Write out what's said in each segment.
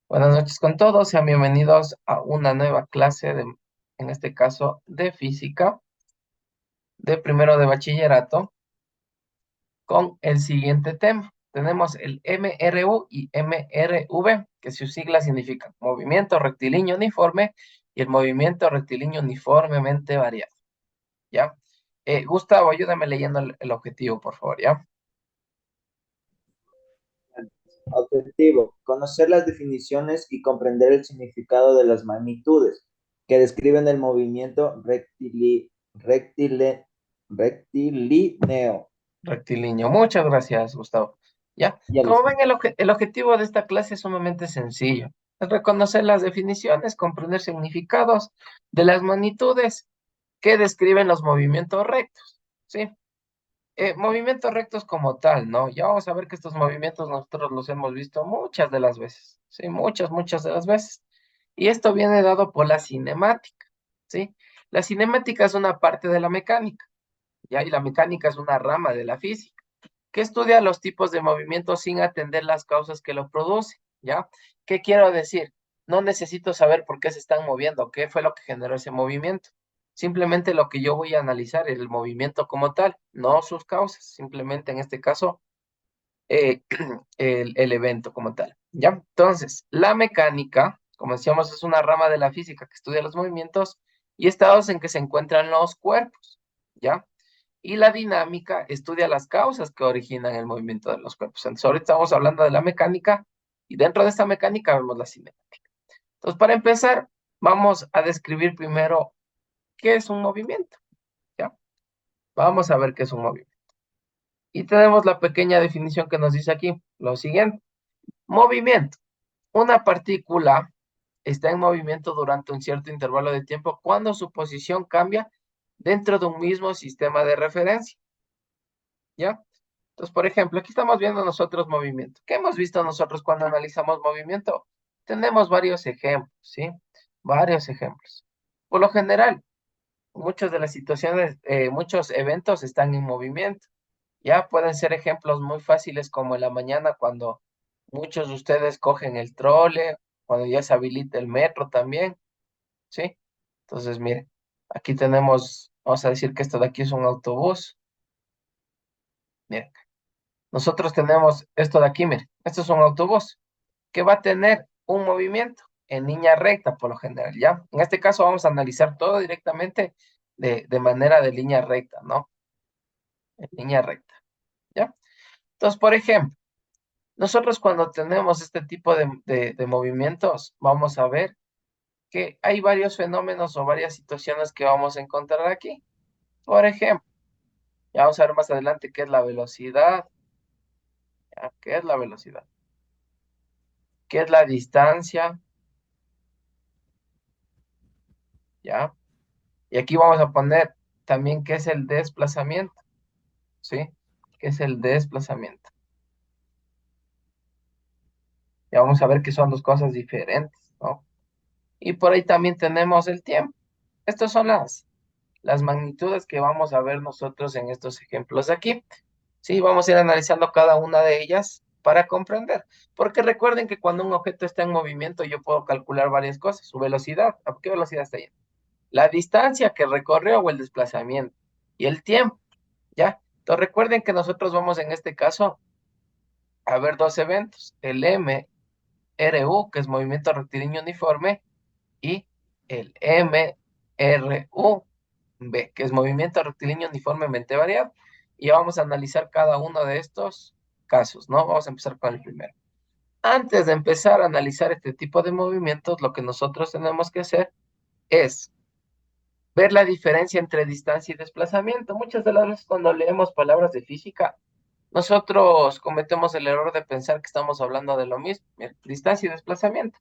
Buenas noches con todos, sean bienvenidos a una nueva clase en este caso, de física, de primero de bachillerato, con el siguiente tema. Tenemos el MRU y MRV, que su sigla significa movimiento rectilíneo uniforme y el movimiento rectilíneo uniformemente variado, ¿ya? Gustavo, ayúdame leyendo el objetivo, por favor, ¿ya? Objetivo: conocer las definiciones y comprender el significado de las magnitudes que describen el movimiento rectilíneo. Rectilíneo. Muchas gracias, Gustavo. ¿Ya? Ya Como listo. ven, el objetivo de esta clase es sumamente sencillo. Es reconocer las definiciones, comprender significados de las magnitudes que describen los movimientos rectos. ¿Sí? Movimientos rectos como tal, ¿no? Ya vamos a ver que estos movimientos nosotros los hemos visto muchas de las veces. ¿Sí? Muchas de las veces. Y esto viene dado por la cinemática. ¿Sí? La cinemática es una parte de la mecánica. ¿Ya? Y la mecánica es una rama de la física que estudia los tipos de movimiento sin atender las causas que lo producen, ¿ya? ¿Qué quiero decir? No necesito saber por qué se están moviendo, qué fue lo que generó ese movimiento. Simplemente lo que yo voy a analizar es el movimiento como tal, no sus causas, simplemente en este caso eh, el evento como tal, ¿ya? Entonces, la mecánica, como decíamos, es una rama de la física que estudia los movimientos y estados en que se encuentran los cuerpos, ¿ya? Y la dinámica estudia las causas que originan el movimiento de los cuerpos. Entonces, ahorita estamos hablando de la mecánica y dentro de esta mecánica vemos la cinética. Entonces, para empezar, vamos a describir primero qué es un movimiento, ¿ya? Vamos a ver qué es un movimiento. Y tenemos la pequeña definición que nos dice aquí, lo siguiente. Movimiento. Una partícula está en movimiento durante un cierto intervalo de tiempo cuando su posición cambia dentro de un mismo sistema de referencia, ¿ya? Entonces, por ejemplo, aquí estamos viendo nosotros movimiento. ¿Qué hemos visto nosotros cuando analizamos movimiento? Tenemos varios ejemplos, ¿sí? Varios ejemplos. Por lo general, muchas de las situaciones, muchos eventos están en movimiento. Ya pueden ser ejemplos muy fáciles como en la mañana cuando muchos de ustedes cogen el trole, cuando ya se habilita el metro también, ¿sí? Entonces, miren, aquí tenemos, vamos a decir que esto de aquí es un autobús. Miren, nosotros tenemos esto de aquí, miren, esto es un autobús que va a tener un movimiento en línea recta por lo general, ¿ya? En este caso vamos a analizar todo directamente de manera de línea recta, ¿no? En línea recta, ¿ya? Entonces, por ejemplo, nosotros cuando tenemos este tipo de movimientos, vamos a ver que hay varios fenómenos o varias situaciones que vamos a encontrar aquí. Por ejemplo, ya vamos a ver más adelante qué es la velocidad, ¿ya? ¿Qué es la velocidad? ¿Qué es la distancia? ¿Ya? Y aquí vamos a poner también qué es el desplazamiento, ¿sí? ¿Qué es el desplazamiento? Ya vamos a ver que son dos cosas diferentes, ¿no? Y por ahí también tenemos el tiempo. Estas son las magnitudes que vamos a ver nosotros en estos ejemplos de aquí. Sí, vamos a ir analizando cada una de ellas para comprender. Porque recuerden que cuando un objeto está en movimiento, yo puedo calcular varias cosas. Su velocidad, ¿a qué velocidad está yendo? La distancia que recorrió o el desplazamiento. Y el tiempo, ¿ya? Entonces recuerden que nosotros vamos en este caso a ver dos eventos. El MRU, que es movimiento rectilíneo uniforme, y el MRUB, que es movimiento rectilíneo uniformemente variado. Y vamos a analizar cada uno de estos casos, ¿no? Vamos a empezar con el primero. Antes de empezar a analizar este tipo de movimientos, lo que nosotros tenemos que hacer es ver la diferencia entre distancia y desplazamiento. Muchas de las veces cuando leemos palabras de física, nosotros cometemos el error de pensar que estamos hablando de lo mismo, distancia y desplazamiento.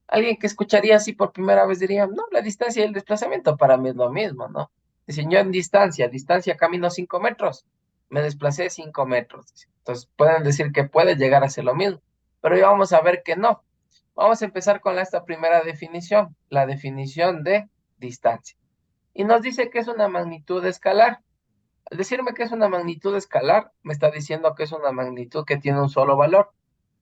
Alguien que escucharía así por primera vez diría, no, la distancia y el desplazamiento para mí es lo mismo, ¿no? Dicen, yo en distancia camino 5 metros, me desplacé 5 metros. Entonces pueden decir que puede llegar a ser lo mismo, pero ya vamos a ver que no. Vamos a empezar con esta primera definición, la definición de distancia. Y nos dice que es una magnitud escalar. Al decirme que es una magnitud escalar, me está diciendo que es una magnitud que tiene un solo valor.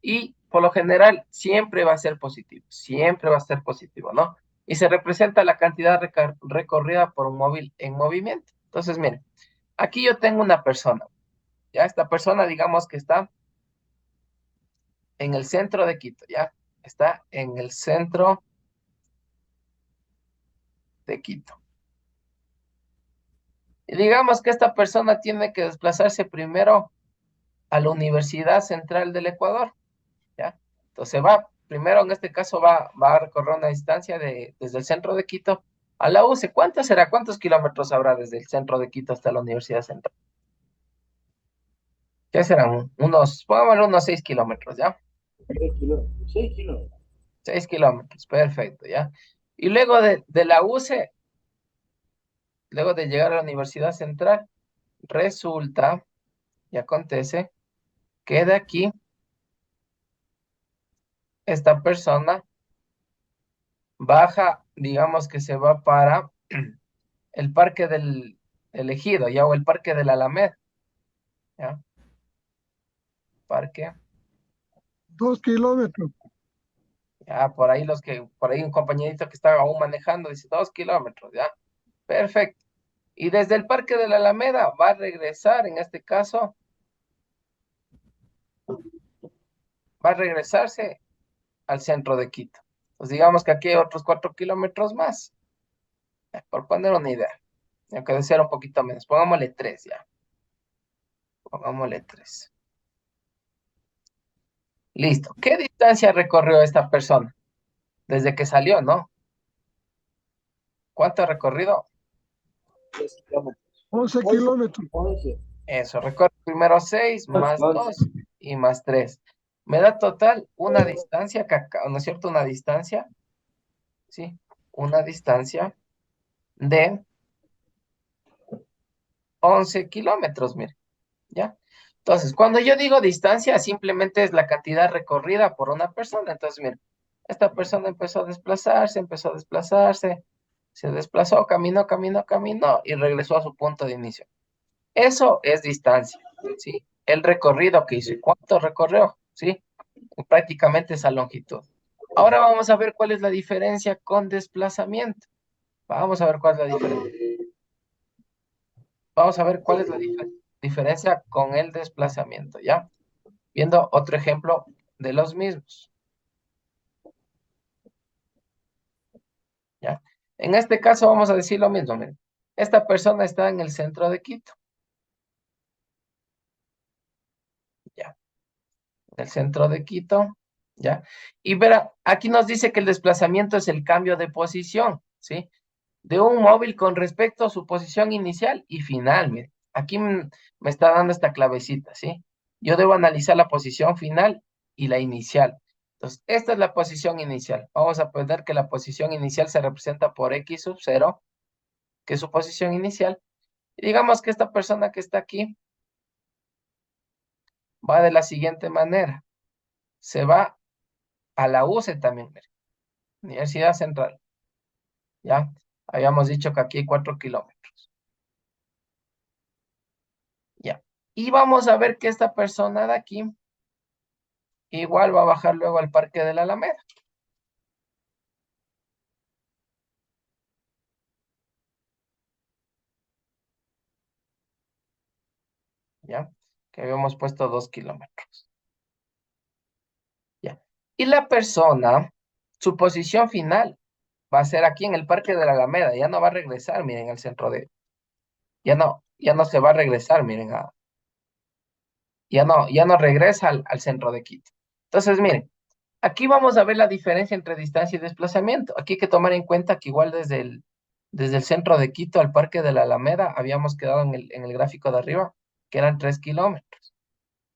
y por lo general siempre va a ser positivo, ¿no? Y se representa la cantidad recorrida por un móvil en movimiento. Entonces, miren, aquí yo tengo una persona, ya esta persona digamos que está en el centro de Quito, ya está en el centro de Quito. Y digamos que esta persona tiene que desplazarse primero a la Universidad Central del Ecuador, ¿ya? Entonces va, primero en este caso va a recorrer una distancia desde el centro de Quito a la UCE. ¿Cuánto será? ¿Cuántos kilómetros habrá desde el centro de Quito hasta la Universidad Central? ¿Qué serán? Pongámosle unos 6 kilómetros, ¿ya? 6 kilómetros. 6 kilómetros. 6 kilómetros, perfecto, ¿ya? Y luego de la UCE, luego de llegar a la Universidad Central, resulta y acontece que de aquí esta persona baja, digamos que se va para el Parque del Ejido, ya, o el Parque de la Alameda, ya, parque, 2 kilómetros. ya, por ahí un compañerito que estaba aún manejando dice 2 kilómetros, ya, perfecto. Y desde el Parque de la Alameda va a regresar, en este caso, va a regresarse al centro de Quito. Pues digamos que aquí hay otros 4 kilómetros más, ya, por poner una idea, aunque debe ser un poquito menos, pongámosle 3 ya, pongámosle 3. Listo. ¿Qué distancia recorrió esta persona desde que salió, no? ¿Cuánto ha recorrido? 10 kilómetros. 11 11. kilómetros. 11. Eso, recorre primero 6 más 11. 2 y más 3. Me da total una distancia, ¿no es cierto? Una distancia, ¿sí? Una distancia de 11 kilómetros, mire, ¿ya? Entonces, cuando yo digo distancia, simplemente es la cantidad recorrida por una persona. Entonces, mire, esta persona empezó a desplazarse, se desplazó, caminó y regresó a su punto de inicio. Eso es distancia, ¿sí? El recorrido que hizo. ¿Y cuánto recorrió? ¿Sí? Prácticamente esa longitud. Ahora vamos a ver cuál es la diferencia con desplazamiento. Vamos a ver cuál es la diferencia. Vamos a ver cuál es la diferencia con el desplazamiento, ¿ya? Viendo otro ejemplo de los mismos, ¿ya? En este caso vamos a decir lo mismo, miren. Esta persona está en el centro de Quito, ¿ya? El centro de Quito, ¿ya? Y verá, aquí nos dice que el desplazamiento es el cambio de posición, ¿sí? De un móvil con respecto a su posición inicial y final, mire. Aquí me está dando esta clavecita, ¿sí? Yo debo analizar la posición final y la inicial. Entonces, esta es la posición inicial. Vamos a poner que la posición inicial se representa por x sub 0, que es su posición inicial. Y digamos que esta persona que está aquí va de la siguiente manera. Se va a la UCE también, mire. Universidad Central, ¿ya? Habíamos dicho que aquí hay 4 kilómetros, ¿ya? Y vamos a ver que esta persona de aquí igual va a bajar luego al Parque de la Alameda, ¿ya? Que habíamos puesto 2 kilómetros, ¿ya? Y la persona, su posición final va a ser aquí en el Parque de la Alameda, ya no va a regresar, miren, al centro de, ya no se va a regresar, miren, ya no regresa al centro de Quito. Entonces, miren, aquí vamos a ver la diferencia entre distancia y desplazamiento. Aquí hay que tomar en cuenta que igual desde el centro de Quito al Parque de la Alameda habíamos quedado en el gráfico de arriba, que eran 3 kilómetros,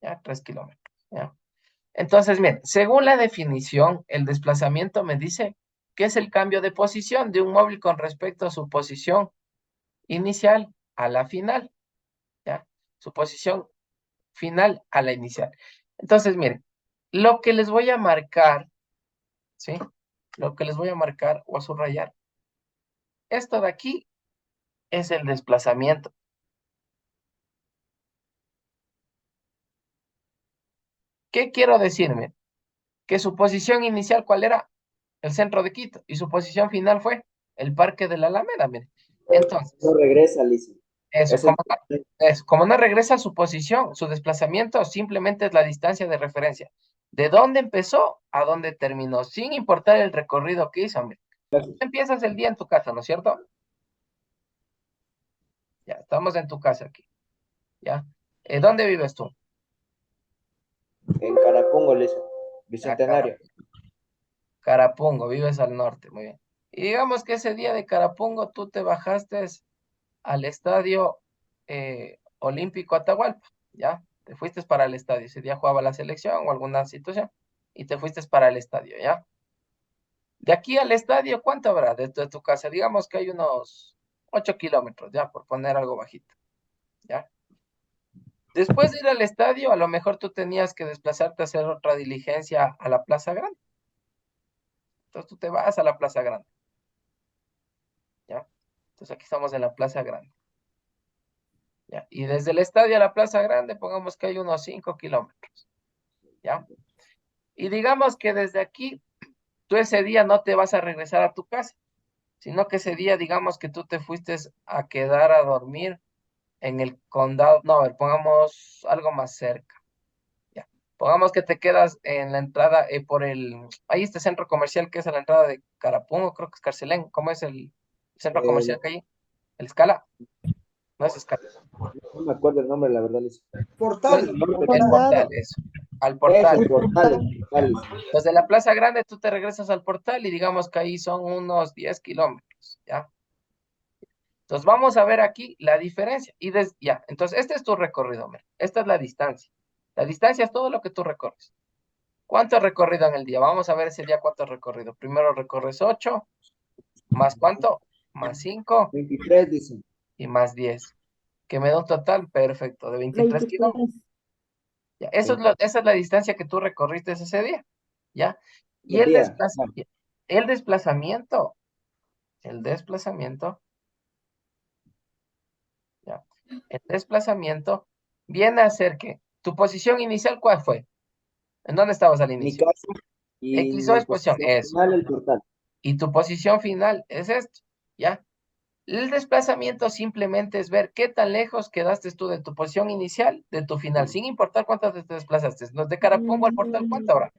¿ya? 3 kilómetros, ¿ya? Entonces, miren, según la definición, el desplazamiento me dice que es el cambio de posición de un móvil con respecto a su posición inicial a la final, ¿ya? Su posición final a la inicial. Entonces, miren, lo que les voy a marcar, ¿sí? Lo que les voy a marcar o a subrayar, esto de aquí es el desplazamiento. ¿Qué quiero decirme? que su posición inicial, ¿cuál era? El centro de Quito, y su posición final fue el Parque de la Alameda, mire. No Entonces, regresa, Lisa. eso, Ese es como no regresa a su posición, su desplazamiento simplemente es la distancia de referencia. De dónde empezó a dónde terminó, sin importar el recorrido que hizo, mire. Tú empiezas el día en tu casa, ¿no es cierto? Ya, estamos en tu casa aquí, ¿ya? ¿Dónde vives tú? en Carapungo, Lisa. Ah, Bicentenario. Carapungo, vives al norte, muy bien. Y digamos que ese día de Carapungo tú te bajaste al estadio Olímpico Atahualpa, ¿ya? Te fuiste para el estadio. Ese día jugaba la selección o alguna situación y te fuiste para el estadio, ¿ya? De aquí al estadio, ¿cuánto habrá desde tu casa? Digamos que hay unos 8 kilómetros, ya, por poner algo bajito, ¿ya? Después de ir al estadio, a lo mejor tú tenías que desplazarte a hacer otra diligencia a la Plaza Grande. Entonces tú te vas a la Plaza Grande, ¿ya? Entonces aquí estamos en la Plaza Grande, ¿ya? Y desde el estadio a la Plaza Grande, pongamos que hay unos 5 kilómetros, ¿ya? Y digamos que desde aquí, tú ese día no te vas a regresar a tu casa, sino que ese día, digamos que tú te fuiste a quedar a dormir en el condado, no, a ver, pongamos algo más cerca, ya. Pongamos que te quedas en la entrada ahí este centro comercial que es a la entrada de Carapungo, creo que es Carcelén, ¿cómo es el centro comercial El- que hay? ¿El Scala? No es Scala. no me acuerdo el nombre, la verdad, Lisa. Pues, Portal. el Condado. portal, eso, al Eso, portal. el portal, Ya. Lisa. Entonces, de la Plaza Grande tú te regresas al portal y digamos que ahí son unos 10 kilómetros, ¿ya? Entonces, vamos a ver aquí la diferencia. Ya, entonces, este es tu recorrido, mira. Esta es la distancia. La distancia es todo lo que tú recorres. ¿Cuánto has recorrido en el día? Vamos a ver ese día cuánto has recorrido. Primero recorres 8, más cuánto, más 5 23, dicen. y más 10, que me da un total perfecto de 23 kilómetros. 23. Ya, esa es la distancia que tú recorriste ese día, ¿ya? Y El día. Bueno, el desplazamiento, el desplazamiento, ¿ya? El desplazamiento viene a ser que tu posición inicial, ¿cuál fue? ¿En dónde estabas al mi inicio? casa y X o mi es posición, posición eso. final, el portal. Y tu posición final es esto, ¿ya? El desplazamiento simplemente es ver qué tan lejos quedaste tú de tu posición inicial, de tu final, sin importar cuánto te desplazaste. Los de Carapungo al portal, ¿cuánto habrá?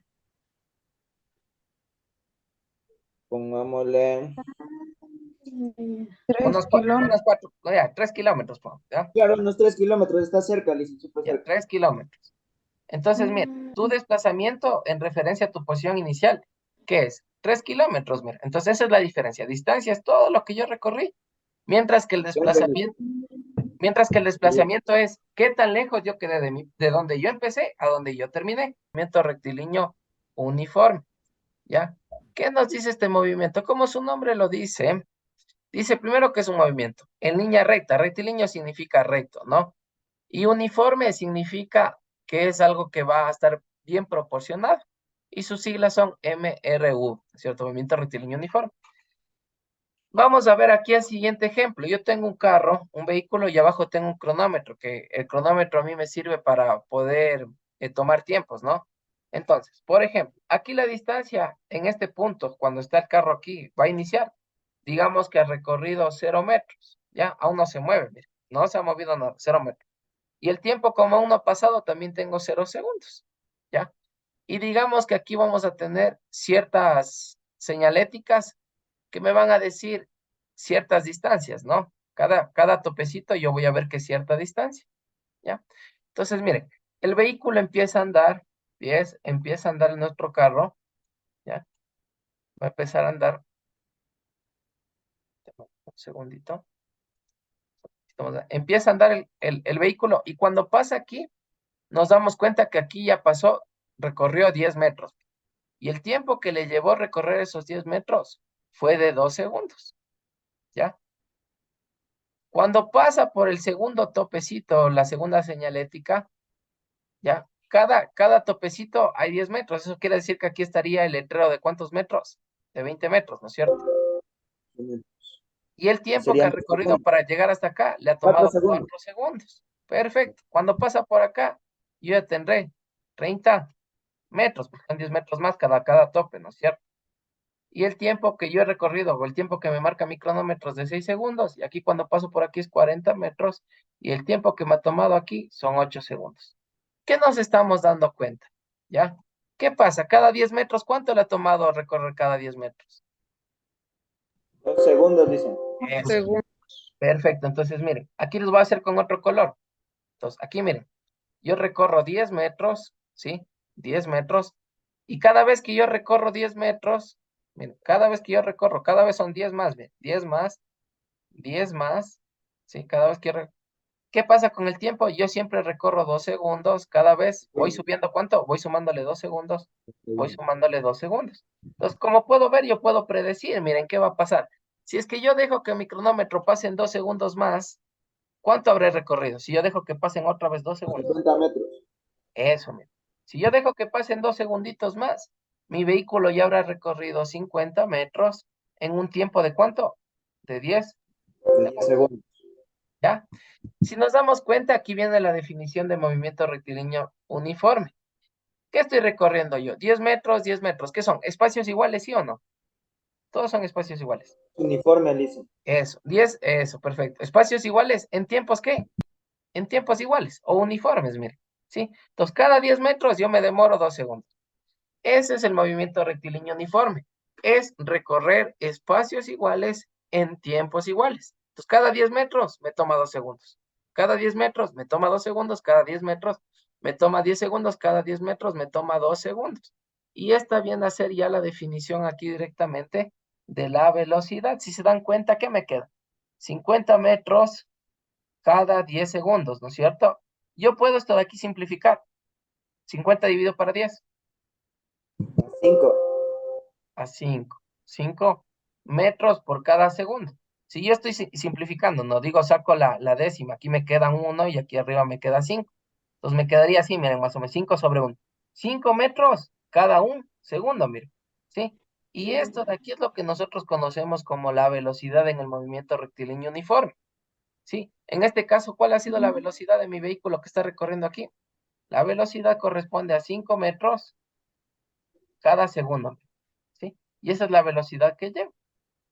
Pongámosle. 3 Unos kilómetros. 4, no, ya, 3 kilómetros, ¿ya? Claro, unos 3 kilómetros, está cerca, Lisa, súper Ya, cerca. 3 kilómetros. Entonces, mira, tu desplazamiento en referencia a tu posición inicial, ¿qué es? 3 kilómetros, mira. Entonces, esa es la diferencia. Distancia es todo lo que yo recorrí, mientras que el desplazamiento, mientras que el desplazamiento es qué tan lejos yo quedé de donde yo empecé a donde yo terminé. Movimiento rectilíneo uniforme, ¿ya? ¿Qué nos dice este movimiento? Como su nombre lo dice, dice primero que es un movimiento en línea recta. Rectilíneo significa recto, ¿no? Y uniforme significa que es algo que va a estar bien proporcionado. Y sus siglas son MRU, ¿cierto? Movimiento rectilíneo uniforme. Vamos a ver aquí el siguiente ejemplo. Yo tengo un carro, un vehículo, y abajo tengo un cronómetro, que el cronómetro a mí me sirve para poder tomar tiempos, ¿no? Entonces, por ejemplo, aquí la distancia en este punto, cuando está el carro aquí, va a iniciar. Digamos que ha recorrido 0 metros, ¿ya? Aún no se mueve, mire, no se ha movido nada, 0 metros. Y el tiempo como aún no ha pasado, también tengo 0 segundos, ¿ya? Y digamos que aquí vamos a tener ciertas señaléticas que me van a decir ciertas distancias, ¿no? Cada topecito yo voy a ver que es cierta distancia, ¿ya? Entonces, miren, el vehículo empieza a andar, empieza a andar en nuestro carro, ¿ya? Va a empezar a andar, un segundito, empieza a andar el vehículo y cuando pasa aquí, nos damos cuenta que aquí ya pasó, recorrió 10 metros. Y el tiempo que le llevó recorrer esos 10 metros fue de 2 segundos, ¿ya? Cuando pasa por el segundo topecito, la segunda señalética, ¿ya? Cada topecito hay 10 metros. Eso quiere decir que aquí estaría el letrero de ¿cuántos metros? De 20 metros, ¿no es cierto? Y el tiempo que ha Serían recorrido para llegar hasta acá le ha 4 tomado segundos. 4 segundos. Perfecto. Cuando pasa por acá, yo ya tendré 30 metros, porque son 10 metros más cada tope, ¿no es cierto? Y el tiempo que yo he recorrido, o el tiempo que me marca mi cronómetro es de 6 segundos, y aquí cuando paso por aquí es 40 metros, y el tiempo que me ha tomado aquí son 8 segundos. ¿Qué nos estamos dando cuenta? ¿Ya? ¿Qué pasa? Cada 10 metros, ¿cuánto le ha tomado recorrer cada 10 metros? 2 segundos, dicen. Eso. Según. Perfecto. Entonces, miren, aquí les voy a hacer con otro color. Entonces, aquí miren, yo recorro 10 metros, ¿sí? 10 metros. Y cada vez que yo recorro 10 metros, miren, cada vez que yo recorro, cada vez son 10 más, miren, 10 más, 10 más, ¿sí? Cada vez que ¿qué pasa con el tiempo? Yo siempre recorro 2 segundos, cada vez voy subiendo, ¿cuánto? Voy sumándole 2 segundos, voy sumándole 2 segundos. Entonces, como puedo ver, yo puedo predecir, miren, ¿qué va a pasar? Si es que yo dejo que mi cronómetro pase en 2 segundos más, ¿cuánto habré recorrido? Si yo dejo que pasen otra vez 2 segundos. 50 metros. Eso, miren. Si yo dejo que pasen 2 segunditos más, mi vehículo ya habrá recorrido 50 metros en un tiempo de ¿cuánto? De 10 De 10 segundos. ¿ya? Si nos damos cuenta, aquí viene la definición de movimiento rectilíneo uniforme. ¿Qué estoy recorriendo yo? 10 metros, 10 metros. ¿Qué son? ¿Espacios iguales, sí o no? Todos son espacios iguales. Uniforme, dicen. Eso, 10, eso, perfecto. Espacios iguales, ¿en tiempos qué? En tiempos iguales o uniformes, mire. ¿Sí? Entonces, cada 10 metros yo me demoro 2 segundos. Ese es el movimiento rectilíneo uniforme. Es recorrer espacios iguales en tiempos iguales. Entonces, cada 10 metros me toma 2 segundos. Cada 10 metros me toma 2 segundos. Cada 10 metros me toma 10 segundos. Cada 10 metros me toma 2 segundos. Y esta viene a ser ya la definición aquí directamente de la velocidad. Si se dan cuenta, ¿qué me queda? 50 metros cada 10 segundos, ¿no es cierto? Yo puedo esto de aquí simplificar. 50 dividido para 10. 5. A 5 metros por cada segundo. Si yo estoy simplificando, no digo saco la décima, aquí me queda 1 y aquí arriba me queda 5. Entonces me quedaría así, miren, más o menos 5 sobre 1. 5 metros cada un segundo, miren. ¿Sí? Y esto de aquí es lo que nosotros conocemos como la velocidad en el movimiento rectilíneo uniforme. ¿Sí? En este caso, ¿cuál ha sido la velocidad de mi vehículo que está recorriendo aquí? La velocidad corresponde a 5 metros cada segundo. ¿Sí? Y esa es la velocidad que lleva.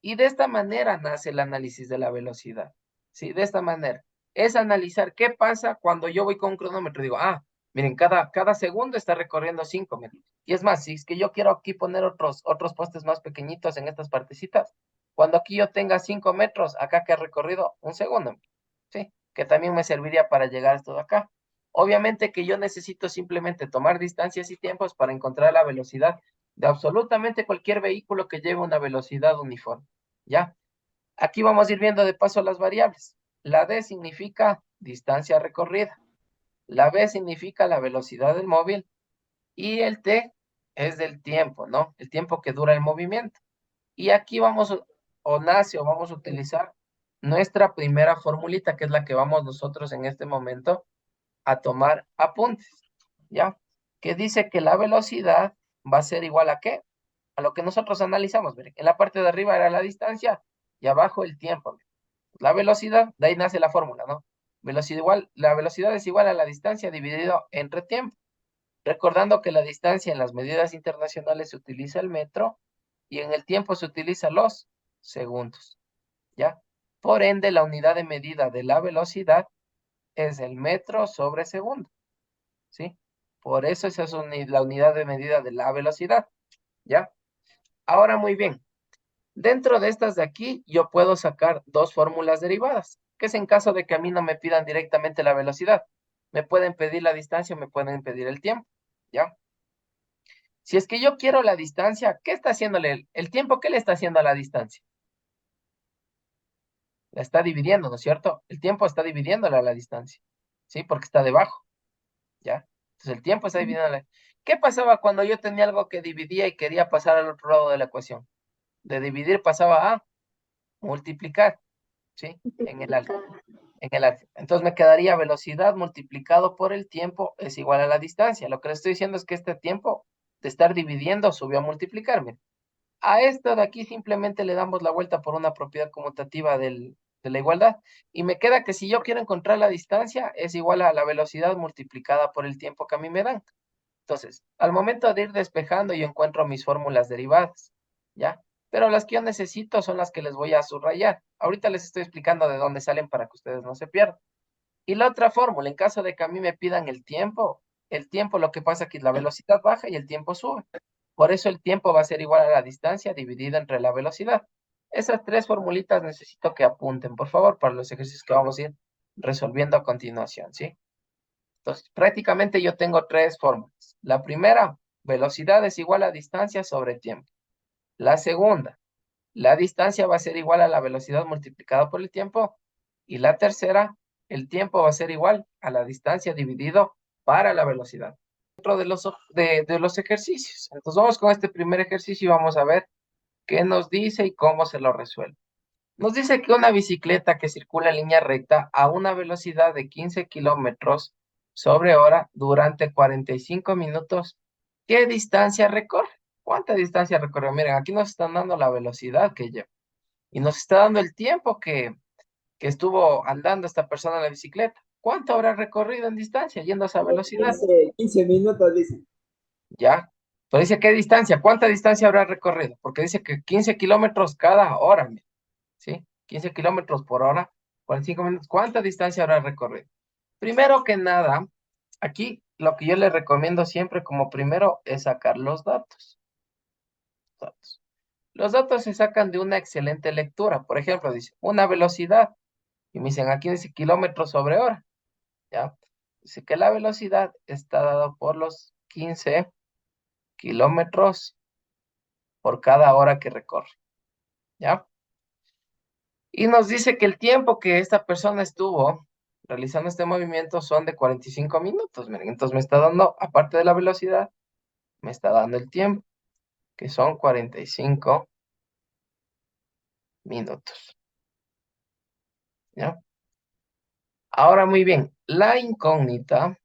Y de esta manera nace el análisis de la velocidad. ¿Sí? De esta manera. Es analizar qué pasa cuando yo voy con un cronómetro y digo, miren, cada segundo está recorriendo 5 metros. Y es más, si es que yo quiero aquí poner otros postes más pequeñitos en estas partecitas, cuando aquí yo tenga 5 metros, acá que ha recorrido un segundo, ¿sí? Que también me serviría para llegar a esto de acá. Obviamente que yo necesito simplemente tomar distancias y tiempos para encontrar la velocidad de absolutamente cualquier vehículo que lleve una velocidad uniforme, ¿ya? Aquí vamos a ir viendo de paso las variables. La D significa distancia recorrida, la B significa la velocidad del móvil y el T es del tiempo, ¿no? El tiempo que dura el movimiento. Y aquí vamos a utilizar nuestra primera formulita, que es la que vamos nosotros en este momento a tomar apuntes, ¿ya? Que dice que la velocidad va a ser igual a ¿qué? A lo que nosotros analizamos, miren. En la parte de arriba era la distancia y abajo el tiempo. Miren. La velocidad, de ahí nace la fórmula, ¿no? La velocidad es igual a la distancia dividido entre tiempo. Recordando que la distancia en las medidas internacionales se utiliza el metro y en el tiempo se utiliza los segundos, ¿ya? Por ende, la unidad de medida de la velocidad es el metro sobre segundo, ¿sí? Por eso esa es la unidad de medida de la velocidad, ¿ya? Ahora muy bien, dentro de estas de aquí yo puedo sacar dos fórmulas derivadas, que es en caso de que a mí no me pidan directamente la velocidad. Me pueden pedir la distancia o me pueden pedir el tiempo, ¿ya? Si es que yo quiero la distancia, ¿qué está haciéndole el tiempo? ¿Qué le está haciendo a la distancia? La está dividiendo, ¿no es cierto? El tiempo está dividiéndola a la distancia, ¿sí? Porque está debajo, ¿ya? Entonces el tiempo está dividiendo. ¿Qué pasaba cuando yo tenía algo que dividía y quería pasar al otro lado de la ecuación? De dividir pasaba a multiplicar, ¿sí? En el álgebra. En el álgebra. Entonces me quedaría velocidad multiplicado por el tiempo es igual a la distancia. Lo que le estoy diciendo es que este tiempo de estar dividiendo subió a multiplicarme. A esto de aquí simplemente le damos la vuelta por una propiedad conmutativa de la igualdad. Y me queda que si yo quiero encontrar la distancia, es igual a la velocidad multiplicada por el tiempo que a mí me dan. Entonces, al momento de ir despejando, yo encuentro mis fórmulas derivadas, ¿ya? Pero las que yo necesito son las que les voy a subrayar. Ahorita les estoy explicando de dónde salen para que ustedes no se pierdan. Y la otra fórmula, en caso de que a mí me pidan el tiempo lo que pasa es que la velocidad baja y el tiempo sube. Por eso el tiempo va a ser igual a la distancia dividida entre la velocidad. Esas tres formulitas necesito que apunten, por favor, para los ejercicios que vamos a ir resolviendo a continuación, ¿sí? Entonces, prácticamente yo tengo tres fórmulas. La primera, velocidad es igual a distancia sobre tiempo. La segunda, la distancia va a ser igual a la velocidad multiplicado por el tiempo. Y la tercera, el tiempo va a ser igual a la distancia dividido para la velocidad. Dentro de los ejercicios. Entonces vamos con este primer ejercicio y vamos a ver qué nos dice y cómo se lo resuelve. Nos dice que una bicicleta que circula en línea recta a una velocidad de 15 kilómetros sobre hora durante 45 minutos, ¿qué distancia recorre? ¿Cuánta distancia recorre? Miren, aquí nos están dando la velocidad que lleva y nos está dando el tiempo que estuvo andando esta persona en la bicicleta. ¿Cuánto habrá recorrido en distancia yendo a esa velocidad? 15 minutos, dice. ¿Ya? Pero dice, ¿qué distancia? ¿Cuánta distancia habrá recorrido? Porque dice que 15 kilómetros cada hora, ¿sí? 15 kilómetros por hora, 45 minutos. ¿Cuánta distancia habrá recorrido? Primero que nada, aquí lo que yo les recomiendo siempre como primero es sacar los datos. Los datos se sacan de una excelente lectura. Por ejemplo, dice, una velocidad. Y me dicen, aquí dice kilómetros sobre hora. ¿Ya? Dice que la velocidad está dada por los 15 kilómetros por cada hora que recorre. ¿Ya? Y nos dice que el tiempo que esta persona estuvo realizando este movimiento son de 45 minutos. Miren, entonces me está dando, aparte de la velocidad, me está dando el tiempo, que son 45 minutos. ¿Ya? Ahora, muy bien, la incógnita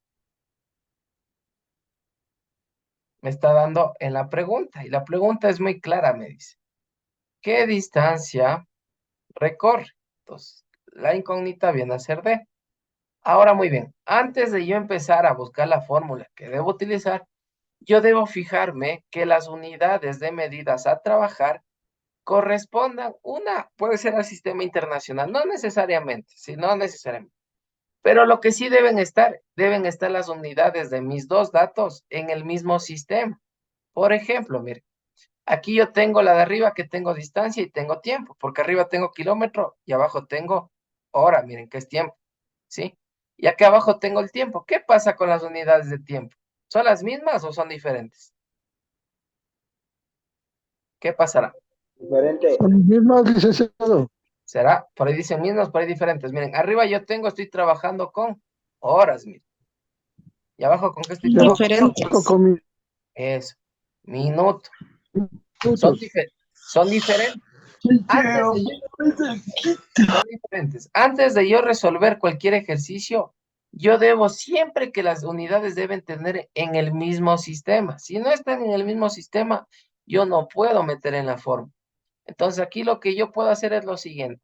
me está dando en la pregunta, y la pregunta es muy clara, me dice, ¿qué distancia recorre? Entonces, la incógnita viene a ser D. Ahora, muy bien, antes de yo empezar a buscar la fórmula que debo utilizar, yo debo fijarme que las unidades de medidas a trabajar correspondan, una puede ser al sistema internacional, no necesariamente, sí, no necesariamente, pero lo que sí deben estar las unidades de mis dos datos en el mismo sistema. Por ejemplo, mire, aquí yo tengo la de arriba que tengo distancia y tengo tiempo, porque arriba tengo kilómetro y abajo tengo hora, miren que es tiempo, ¿sí? Y aquí abajo tengo el tiempo. ¿Qué pasa con las unidades de tiempo? ¿Son las mismas o son diferentes? ¿Qué pasará? Diferente. Son las mismas, licenciado. ¿Será? Por ahí dicen mismas, por ahí diferentes. Miren, arriba yo estoy trabajando con horas, miren. Y abajo con qué estoy Yo trabajando? trabajo con Eso, minuto. Son, minutos. son diferentes. Antes de son diferentes. Antes de yo resolver cualquier ejercicio, yo debo siempre que las unidades deben tener en el mismo sistema. Si no están en el mismo sistema, yo no puedo meter en la forma. Entonces aquí lo que yo puedo hacer es lo siguiente.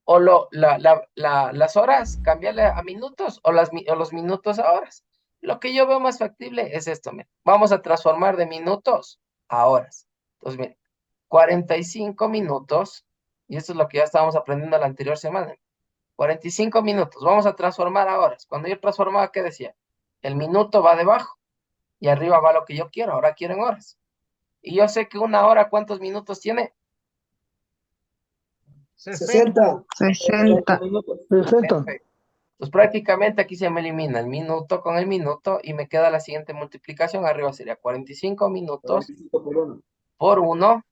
O las horas, cambiarle a minutos o los minutos a horas. Lo que yo veo más factible es esto. Mira. Vamos a transformar de minutos a horas. Entonces, mira, 45 minutos, y esto es lo que ya estábamos aprendiendo la anterior semana. 45 minutos, vamos a transformar a horas. Cuando yo transformaba, ¿qué decía? El minuto va debajo y arriba va lo que yo quiero. Ahora quiero en horas. Y yo sé que una hora, ¿cuántos minutos tiene? 60. 60. minutos. Perfecto. Perfecto. Pues prácticamente aquí se me elimina el minuto con el minuto y me queda la siguiente multiplicación. Arriba sería 45 minutos 45 por 1. por 1.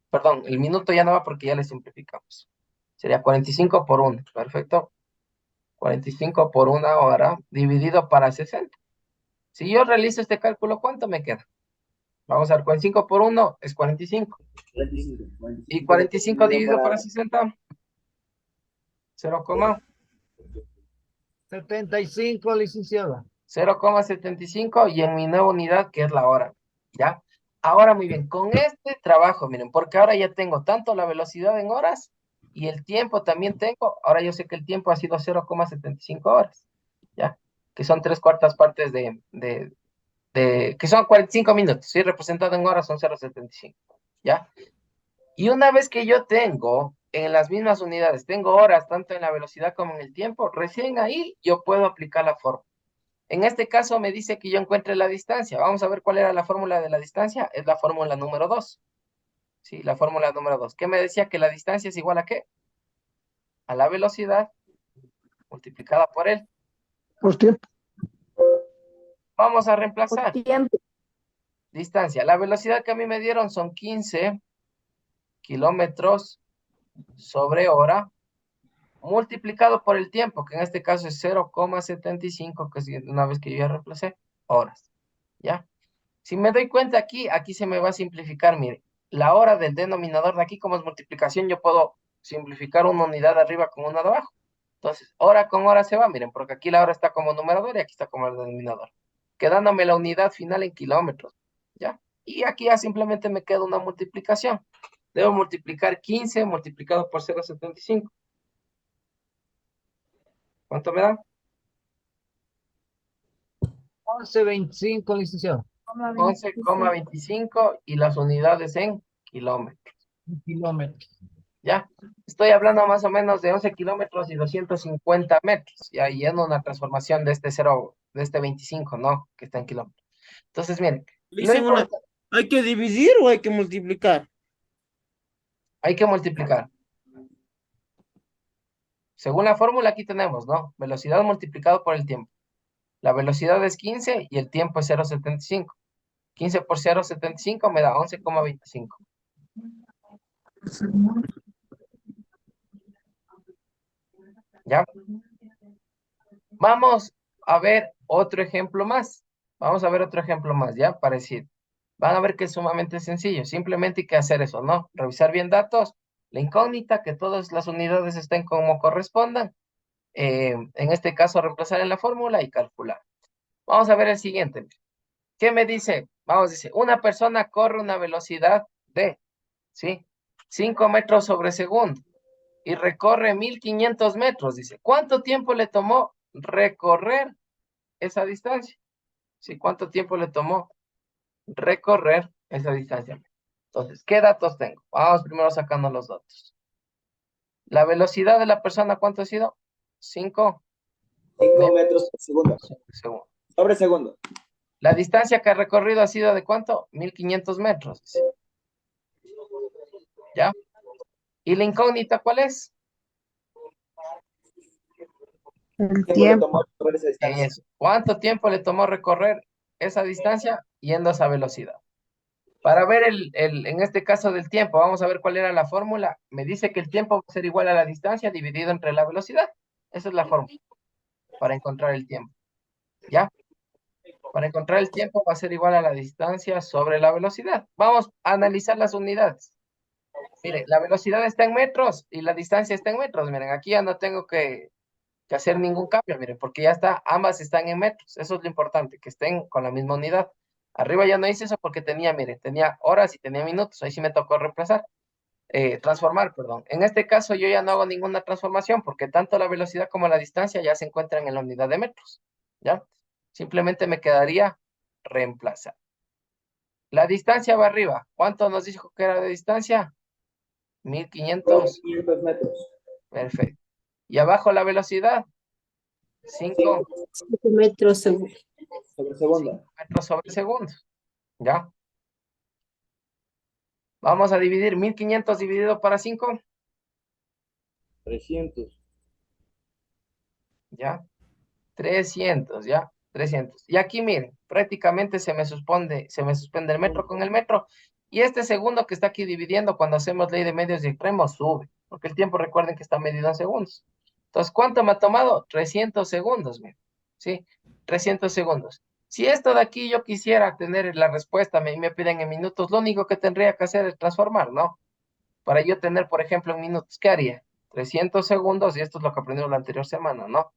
Perdón, el minuto ya no va porque ya le simplificamos. Sería 45 por 1. Perfecto. 45 por 1 hora dividido para 60. Si yo realizo este cálculo, ¿cuánto me queda? Vamos a ver, 45 por 1 es 45. 45. Y 45 dividido para para 60, 0, 75, licenciada. 0,75 y en mi nueva unidad que es la hora, ¿ya? Ahora muy bien, con este trabajo, miren, porque ahora ya tengo tanto la velocidad en horas y el tiempo también tengo, ahora yo sé que el tiempo ha sido 0,75 horas, ¿ya? Que son 3/4 partes de que son 45 minutos, ¿sí? Representado en horas son 0,75, ¿ya? Y una vez que yo tengo en las mismas unidades, tengo horas tanto en la velocidad como en el tiempo, recién ahí yo puedo aplicar la fórmula. En este caso me dice que yo encuentre la distancia. Vamos a ver cuál era la fórmula de la distancia. Es la fórmula número 2. Sí, la fórmula número 2. ¿Qué me decía? Que la distancia es igual a ¿qué? A la velocidad multiplicada por el Por tiempo. Vamos a Por reemplazar. tiempo. Distancia. La velocidad que a mí me dieron son 15 kilómetros sobre hora multiplicado por el tiempo, que en este caso es 0,75, que es una vez que yo ya reemplacé, horas. ¿Ya? Si me doy cuenta aquí, aquí se me va a simplificar, mire, la hora del denominador de aquí, como es multiplicación, yo puedo simplificar una unidad de arriba con una de abajo. Entonces, hora con hora se va, miren, porque aquí la hora está como numerador y aquí está como el denominador, quedándome la unidad final en kilómetros, ¿ya? Y aquí ya simplemente me queda una multiplicación. Debo multiplicar 15 multiplicado por 0,75. ¿Cuánto me da? 11.25, licenciado. 11,25 y las unidades en kilómetros. Un kilómetro. ¿Ya? Estoy hablando más o menos de 11 kilómetros y 250 metros, y ahí en una transformación de este 0, de este 25, ¿no? Que está en kilómetros. Entonces, miren, lo Dicen una, importante, ¿hay que dividir o hay que multiplicar? hay que multiplicar. Según la fórmula aquí tenemos, ¿no? Velocidad multiplicado por el tiempo. La velocidad es 15 y el tiempo es 0,75. 15 por 0,75 me da 11,25. ¿Ya? Vamos a ver otro ejemplo más. Vamos a ver otro ejemplo más, ¿ya? Parecido. Van a ver que es sumamente sencillo. Simplemente hay que hacer eso, ¿no? Revisar bien datos, la incógnita, que todas las unidades estén como correspondan. En este caso, reemplazar en la fórmula y calcular. Vamos a ver el siguiente. ¿Qué me dice? Vamos, dice, una persona corre una velocidad de, ¿sí? 5 metros sobre segundo y recorre 1500 metros. Dice, ¿cuánto tiempo le tomó recorrer esa distancia? ¿Sí? ¿Cuánto tiempo le tomó recorrer esa distancia? Entonces, ¿qué datos tengo? Vamos primero sacando los datos. La velocidad de la persona, ¿cuánto ha sido? 5 5 metros metros por segundo. sobre segundo. Sobre segundo. La distancia que ha recorrido ha sido ¿de cuánto? 1500 metros. Dice. ¿Ya? ¿Y la incógnita cuál es? El ¿Tiempo le tiempo. tomó recorrer esa distancia? Eso. ¿Cuánto tiempo le tomó recorrer esa distancia yendo a esa velocidad? Para ver en este caso del tiempo, vamos a ver cuál era la fórmula. Me dice que el tiempo va a ser igual a la distancia dividido entre la velocidad. Esa es la fórmula para encontrar el tiempo. ¿Ya? Para encontrar el tiempo va a ser igual a la distancia sobre la velocidad. Vamos a analizar las unidades. Mire, la velocidad está en metros y la distancia está en metros. Miren, aquí ya no tengo que hacer ningún cambio, miren, porque ya está, ambas están en metros. Eso es lo importante, que estén con la misma unidad. Arriba ya no hice eso porque tenía, miren, tenía horas y tenía minutos. Ahí sí me tocó reemplazar, transformar, perdón. En este caso yo ya no hago ninguna transformación porque tanto la velocidad como la distancia ya se encuentran en la unidad de metros. ¿Ya? Simplemente me quedaría reemplazar. La distancia va arriba. ¿Cuánto nos dijo que era de distancia? 1500. 500 metros. Perfecto. Y abajo la velocidad, 5 5 metros sobre. Sobre segundo. metros sobre segundo. ¿Ya? Vamos a dividir 1500 dividido para 5. 300. ¿Ya? 300, ¿ya? 300. Y aquí miren, prácticamente se me suspende el metro con el metro. Y este segundo que está aquí dividiendo cuando hacemos ley de medios y extremos sube. Porque el tiempo, recuerden que está medido en segundos. Entonces, ¿cuánto me ha tomado? 300 segundos, miren. ¿Sí? 300 segundos. Si esto de aquí yo quisiera tener la respuesta y me piden en minutos, lo único que tendría que hacer es transformar, ¿no? Para yo tener, por ejemplo, en minutos, ¿qué haría? 300 segundos, y esto es lo que aprendimos la anterior semana, ¿no?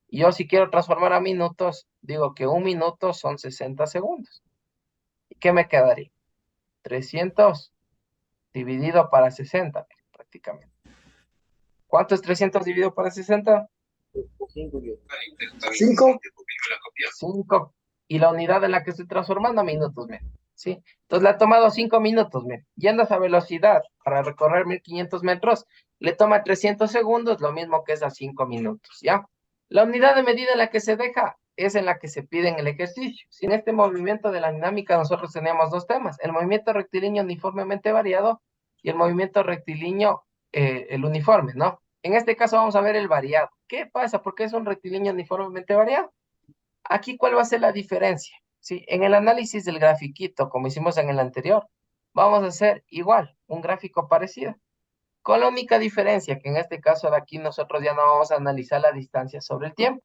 Y yo si quiero transformar a minutos, digo que un minuto son 60 segundos. ¿Y qué me quedaría? 300 dividido para 60, prácticamente. ¿Cuánto es 300 dividido para 60? 5. 5. 5. y la unidad en la que estoy transformando, minutos, miren, ¿sí? Entonces le ha tomado 5 minutos, miren. Yendo a esa velocidad para recorrer 1500 metros, le toma 300 segundos, lo mismo que es a 5 minutos, ¿ya? La unidad de medida en la que se deja es en la que se pide en el ejercicio. Si en este movimiento de la dinámica nosotros teníamos dos temas, el movimiento rectilíneo uniformemente variado y el movimiento rectilíneo, el uniforme, ¿no? En este caso vamos a ver el variado. ¿Qué pasa? ¿Por qué es un rectilíneo uniformemente variado? Aquí, ¿cuál va a ser la diferencia? Sí, en el análisis del grafiquito, como hicimos en el anterior, vamos a hacer igual, un gráfico parecido. Con la única diferencia que en este caso de aquí nosotros ya no vamos a analizar la distancia sobre el tiempo,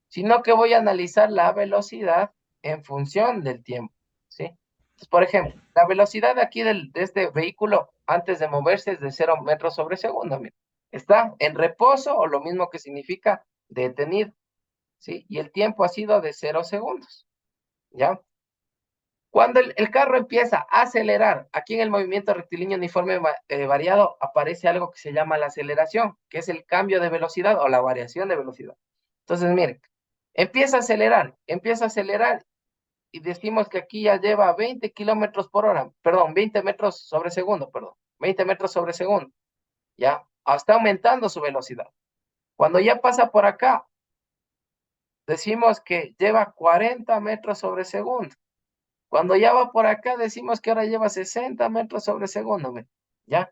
sino que voy a analizar la velocidad en función del tiempo, ¿sí? Entonces, por ejemplo, la velocidad de aquí de este vehículo antes de moverse es de 0 metros sobre segundo, mira. Está en reposo o lo mismo que significa detenido, ¿sí? Y el tiempo ha sido de 0 segundos, ¿ya? Cuando el carro empieza a acelerar, aquí en el movimiento rectilíneo uniforme variado aparece algo que se llama la aceleración, que es el cambio de velocidad o la variación de velocidad. Entonces, miren, empieza a acelerar y decimos que aquí ya lleva 20 kilómetros por hora, perdón, 20 metros sobre segundo, perdón, 20 metros sobre segundo, ¿ya? Está aumentando su velocidad. Cuando ya pasa por acá, decimos que lleva 40 metros sobre segundo. Cuando ya va por acá, decimos que ahora lleva 60 metros sobre segundo, ¿ya?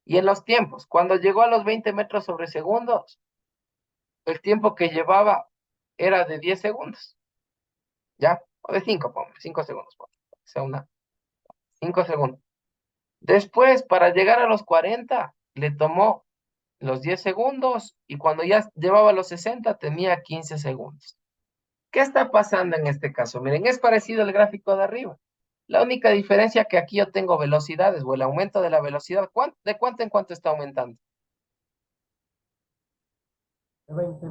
Y en los tiempos, cuando llegó a los 20 metros sobre segundo, el tiempo que llevaba era de 10 segundos, ¿ya? O de 5, ponme, 5 segundos, ponme, o sea, 5 segundos. Después, para llegar a los 40, le tomó los 10 segundos y cuando ya llevaba los 60, tenía 15 segundos. ¿Qué está pasando en este caso? Miren, es parecido al gráfico de arriba. La única diferencia que aquí yo tengo velocidades o el aumento de la velocidad, ¿de cuánto en cuánto está aumentando? 20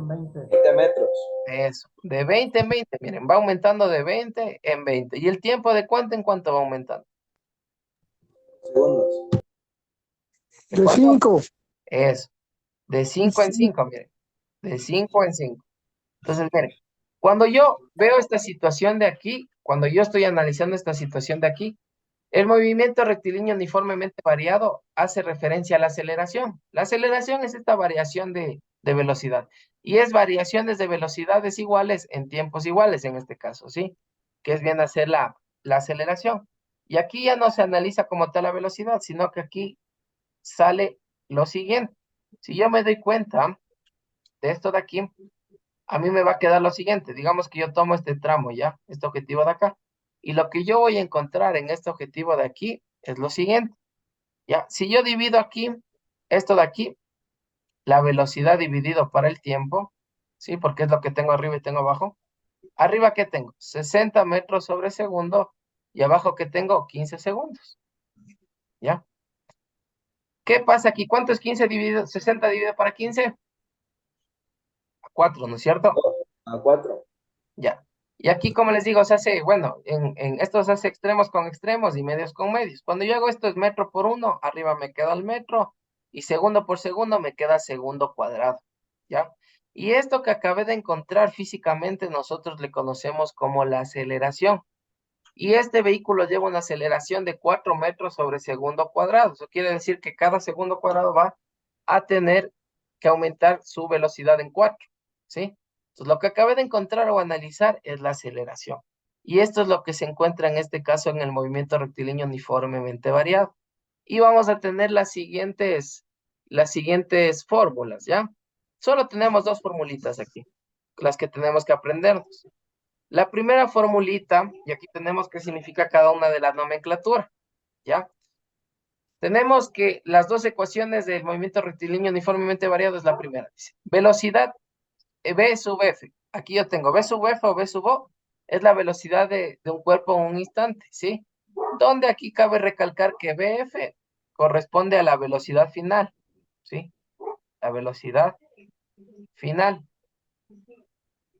metros. Eso, de 20 en 20, miren, va aumentando de 20 en 20. ¿Y el tiempo de cuánto en cuánto va aumentando? Segundos. De cuánto? 5. Eso, de 5 en 5, miren, de 5 en 5. Entonces, miren, cuando yo veo esta situación de aquí, cuando yo estoy analizando esta situación de aquí, el movimiento rectilíneo uniformemente variado hace referencia a la aceleración. La aceleración es esta variación de velocidad. Y es variaciones de velocidades iguales en tiempos iguales, en este caso, ¿sí? Que es bien hacer la aceleración. Y aquí ya no se analiza como tal la velocidad, sino que aquí sale lo siguiente. Si yo me doy cuenta de esto de aquí, a mí me va a quedar lo siguiente. Digamos que yo tomo este tramo, ¿ya? Este objetivo de acá. Y lo que yo voy a encontrar en este objetivo de aquí es lo siguiente, ¿ya? Si yo divido aquí, esto de aquí, la velocidad dividido para el tiempo, ¿sí? Porque es lo que tengo arriba y tengo abajo. Arriba, ¿qué tengo? 60 metros sobre segundo y abajo, ¿qué tengo? 15 segundos, ¿ya? ¿Qué pasa aquí? ¿Cuánto es 15 dividido, 60 dividido para 15? 4, ¿no es cierto? A 4. Ya. Y aquí, como les digo, se hace, bueno, en esto se hace extremos con extremos y medios con medios. Cuando yo hago esto es metro por uno, arriba me queda el metro, y segundo por segundo me queda segundo cuadrado, ¿ya? Y esto que acabé de encontrar físicamente nosotros le conocemos como la aceleración. Y este vehículo lleva una aceleración de 4 metros sobre segundo cuadrado. Eso quiere decir que cada segundo cuadrado va a tener que aumentar su velocidad en 4, ¿sí? Entonces, lo que acabé de encontrar o analizar es la aceleración. Y esto es lo que se encuentra en este caso en el movimiento rectilíneo uniformemente variado. Y vamos a tener las siguientes fórmulas, ¿ya? Solo tenemos dos formulitas aquí, las que tenemos que aprendernos. La primera formulita, y aquí tenemos qué significa cada una de las nomenclaturas, ¿ya? Tenemos que las dos ecuaciones del movimiento rectilíneo uniformemente variado es la primera. Dice, velocidad V sub F. Aquí yo tengo V sub F o V sub O, es la velocidad de un cuerpo en un instante, ¿sí? Donde aquí cabe recalcar que VF corresponde a la velocidad final, ¿sí? La velocidad final.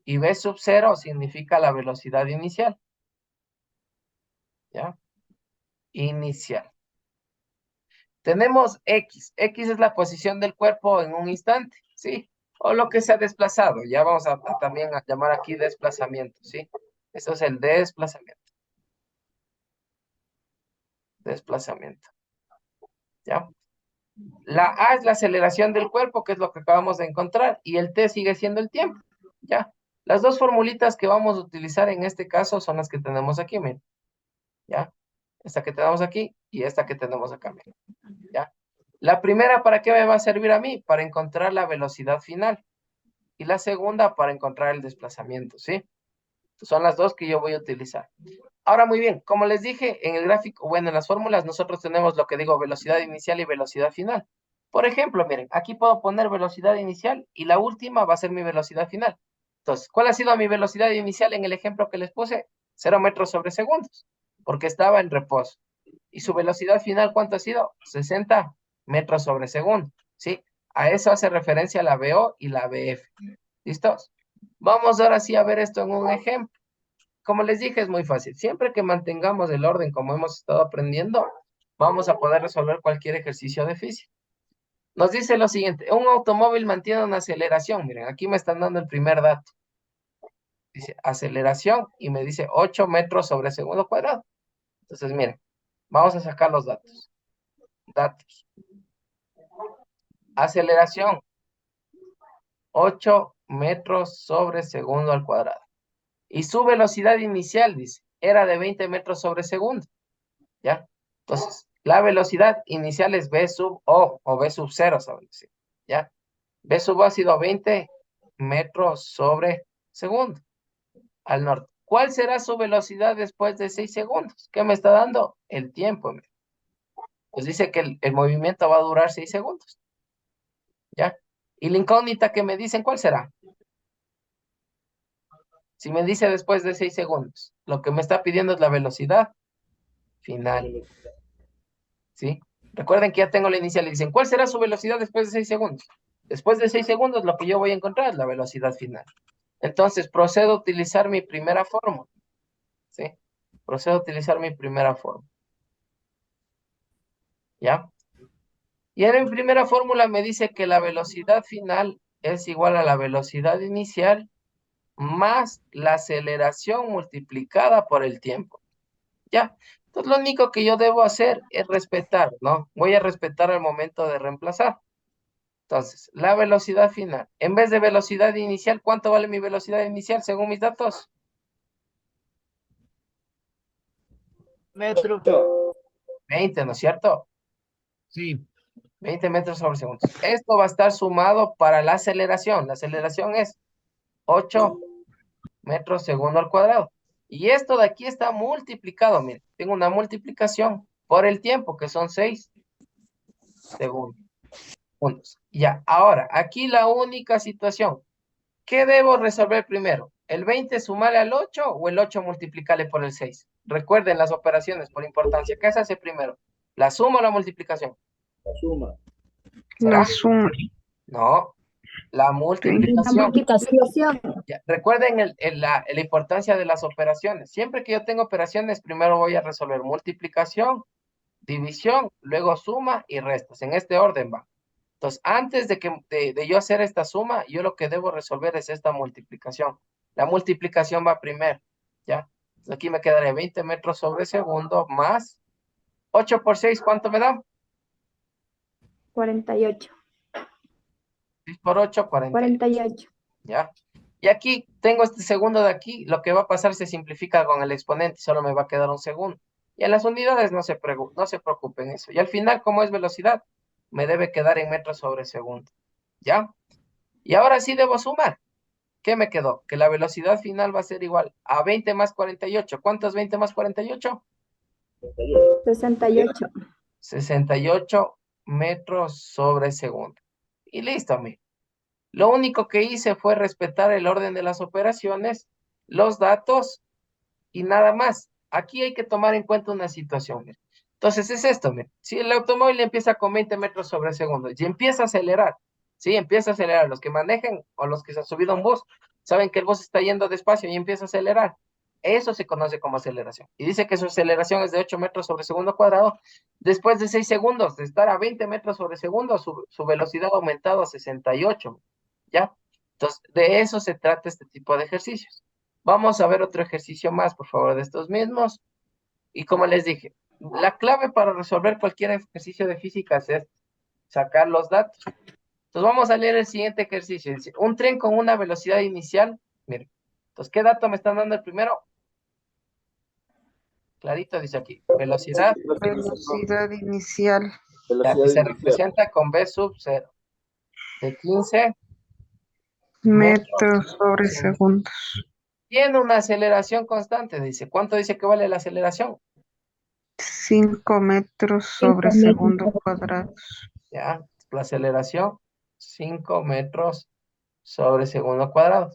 Y V sub 0 significa la velocidad inicial, ¿ya? Inicial. Tenemos X. X es la posición del cuerpo en un instante, ¿sí? O lo que se ha desplazado. Ya vamos a también a llamar aquí desplazamiento, ¿sí? Esto es el desplazamiento. Desplazamiento. ¿Ya? La A es la aceleración del cuerpo, que es lo que acabamos de encontrar, y el T sigue siendo el tiempo. ¿Ya? Las dos formulitas que vamos a utilizar en este caso son las que tenemos aquí, miren. ¿Ya? Esta que tenemos aquí y esta que tenemos acá, miren. ¿Ya? La primera, ¿para qué me va a servir a mí? Para encontrar la velocidad final. Y la segunda, para encontrar el desplazamiento, ¿sí? Son las dos que yo voy a utilizar. Ahora, muy bien, como les dije, en el gráfico, bueno, en las fórmulas, nosotros tenemos lo que digo, velocidad inicial y velocidad final. Por ejemplo, miren, aquí puedo poner velocidad inicial y la última va a ser mi velocidad final. Entonces, ¿cuál ha sido mi velocidad inicial en el ejemplo que les puse? 0 metros sobre segundos, porque estaba en reposo. ¿Y su velocidad final cuánto ha sido? 60 metros sobre segundo, ¿sí? A eso hace referencia la BO y la BF. ¿Listos? Vamos ahora sí a ver esto en un ejemplo. Como les dije, es muy fácil. Siempre que mantengamos el orden como hemos estado aprendiendo, vamos a poder resolver cualquier ejercicio de física. Nos dice lo siguiente, un automóvil mantiene una aceleración. Miren, aquí me están dando el primer dato. Dice aceleración y me dice 8 metros sobre segundo cuadrado. Entonces, miren, vamos a sacar los datos. Datos. Aceleración, 8 metros sobre segundo al cuadrado. Y su velocidad inicial, dice, era de 20 metros sobre segundo. ¿Ya? Entonces, la velocidad inicial es V sub o V sub 0, ¿saben decir? ¿Ya? V sub O ha sido 20 metros sobre segundo al norte. ¿Cuál será su velocidad después de 6 segundos? ¿Qué me está dando? El tiempo. Pues dice que el movimiento va a durar 6 segundos. ¿Ya? Y la incógnita que me dicen, ¿cuál será? Si me dice después de 6 segundos, lo que me está pidiendo es la velocidad final. ¿Sí? Recuerden que ya tengo la inicial y dicen, ¿cuál será su velocidad después de 6 segundos? Después de 6 segundos, lo que yo voy a encontrar es la velocidad final. Entonces, procedo a utilizar mi primera fórmula. ¿Sí? Procedo a utilizar mi primera fórmula. ¿Ya? Y en mi primera fórmula me dice que la velocidad final es igual a la velocidad inicial más la aceleración multiplicada por el tiempo. ¿Ya? Entonces, lo único que yo debo hacer es respetar, ¿no? Voy a respetar el momento de reemplazar. Entonces, la velocidad final. En vez de velocidad inicial, ¿cuánto vale mi velocidad inicial según mis datos? Metro. 20, ¿no es cierto? Sí. 20 metros sobre segundo. Esto va a estar sumado para la aceleración. La aceleración es 8 metros segundo al cuadrado. Y esto de aquí está multiplicado. Miren, tengo una multiplicación por el tiempo, que son 6 segundos. Ya, ahora, aquí la única situación. ¿Qué debo resolver primero? ¿El 20 sumarle al 8 o el 8 multiplicarle por el 6? Recuerden las operaciones por importancia. ¿Qué se hace primero? ¿La suma o la multiplicación? La suma. ¿Será? La suma. No, la La multiplicación. multiplicación. Ya, recuerden la importancia de las operaciones. Siempre que yo tengo operaciones, primero voy a resolver multiplicación, división, luego suma y restas. En este orden va. Entonces, antes de yo hacer esta suma, yo lo que debo resolver es esta multiplicación. La multiplicación va primero, ¿ya? Entonces, aquí me quedaría 20 metros sobre segundo más 8 por 6, ¿cuánto me da? 48. 6 por 8, 48, 48. ¿ya? Y aquí tengo este segundo de aquí, lo que va a pasar se simplifica con el exponente, solo me va a quedar un segundo. Y en las unidades no se preocupen eso. Y al final, como es velocidad, me debe quedar en metros sobre segundo, ¿ya? Y ahora sí debo sumar. ¿Qué me quedó? Que la velocidad final va a ser igual a 20 más 48. ¿Cuánto es 20 más 48? 68. 68 metros sobre segundo. Y listo, amigo. Lo único que hice fue respetar el orden de las operaciones, los datos y nada más. Aquí hay que tomar en cuenta una situación. Mira. Entonces es esto, mira. Si el automóvil empieza con 20 metros sobre segundo y empieza a acelerar, ¿sí? Empieza a acelerar. Los que manejen o los que se han subido a un bus, saben que el bus está yendo despacio y empieza a acelerar. Eso se conoce como aceleración. Y dice que su aceleración es de 8 metros sobre segundo cuadrado. Después de 6 segundos de estar a 20 metros sobre segundo, su velocidad ha aumentado a 68. ¿Ya? Entonces, de eso se trata este tipo de ejercicios. Vamos a ver otro ejercicio más, por favor, de estos mismos. Y como les dije, la clave para resolver cualquier ejercicio de físicas es sacar los datos. Entonces vamos a leer el siguiente ejercicio. Dice, un tren con una velocidad inicial. Miren. Entonces, ¿qué dato me están dando el primero? Clarito dice aquí. Velocidad. Velocidad inicial, Ya, Velocidad y se inicial. representa con v sub 0. De 15 metros sobre segundo. segundos. Tiene una aceleración constante, dice. ¿Cuánto dice que vale la aceleración? 5 metros sobre 5 metros. segundo cuadrados. Ya, la aceleración, 5 metros sobre segundo cuadrado.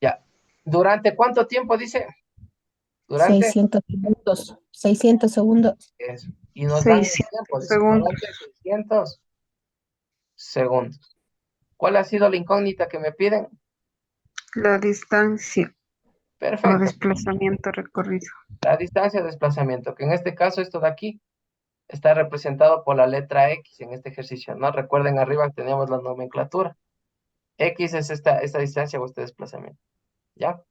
Ya. ¿Durante cuánto tiempo dice? Durante 600 segundos. 600 segundos. eso. Y nos dan el 600 tiempo, dice, segundos. durante 600 segundos. ¿Cuál ha sido la incógnita que me piden? La distancia o Perfecto. desplazamiento recorrido. La distancia de desplazamiento, que en este caso esto de aquí está representado por la letra X en este ejercicio, ¿no? Recuerden, arriba teníamos la nomenclatura. X es esta distancia o este desplazamiento, ¿ya?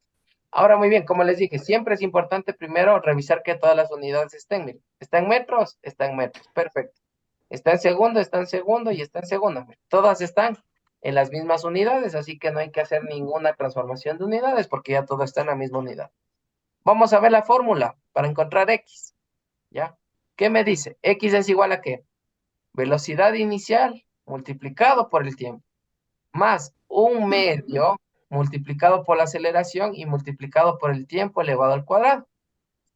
Ahora, muy bien, como les dije, siempre es importante primero revisar que todas las unidades estén. Miren, ¿está en metros? Está en metros, perfecto. Está en segundo y está en segundo. Miren, todas están en las mismas unidades, así que no hay que hacer ninguna transformación de unidades porque ya todo está en la misma unidad. Vamos a ver la fórmula para encontrar X, ¿ya? ¿Qué me dice? X es igual a ¿qué? Velocidad inicial multiplicado por el tiempo, más un medio multiplicado por la aceleración y multiplicado por el tiempo elevado al cuadrado,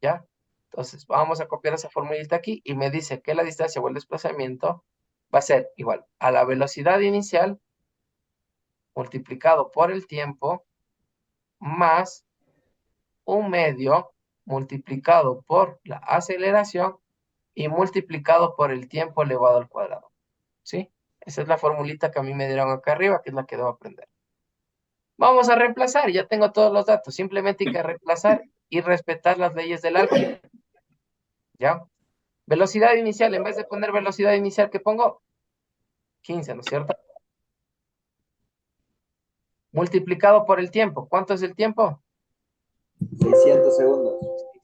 ¿ya? Entonces, vamos a copiar esa formulita aquí y me dice que la distancia o el desplazamiento va a ser igual a la velocidad inicial multiplicado por el tiempo más un medio multiplicado por la aceleración y multiplicado por el tiempo elevado al cuadrado, ¿sí? Esa es la formulita que a mí me dieron acá arriba, que es la que debo aprender. Vamos a reemplazar, ya tengo todos los datos, simplemente hay que reemplazar y respetar las leyes del álgebra, ¿ya? Velocidad inicial, en vez de poner velocidad inicial, ¿qué pongo? 15, ¿no es cierto? Multiplicado por el tiempo, ¿cuánto es el tiempo? 600 segundos.